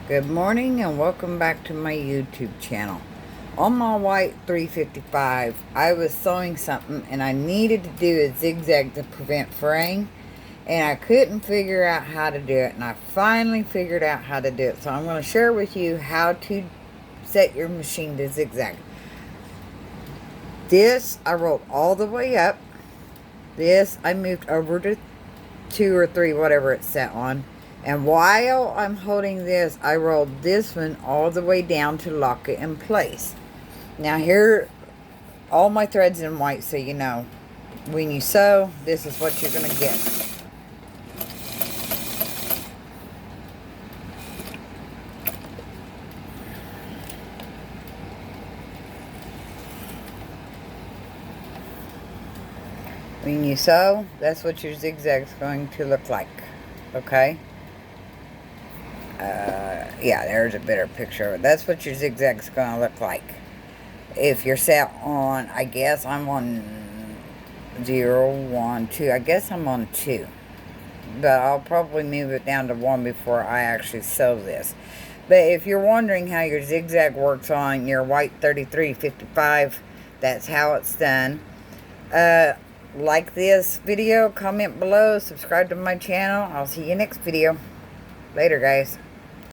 Good morning and welcome back to my YouTube channel. On my white 355, I was sewing something and I needed to do a zigzag to prevent fraying, and I couldn't figure out how to do it, and I finally figured out how to do it. So I'm going to share with you how to set your machine to zigzag. This I rolled all the way up. This I moved over to 2 or 3, whatever it's set on. And while I'm holding this, I rolled this one all the way down to lock it in place. Now here, all my threads in white, so you know, when you sew, this is what you're going to get. When you sew, that's what your zigzag's going to look like. Okay? Yeah, there's a better picture of it. That's what your zigzag's going to look like. If you're set on, I guess I'm on 0, 1, 2. I guess I'm on 2. But I'll probably move it down to 1 before I actually sew this. But if you're wondering how your zigzag works on your white 3355, that's how it's done. Like this video, comment below, subscribe to my channel. I'll see you next video. Later, guys.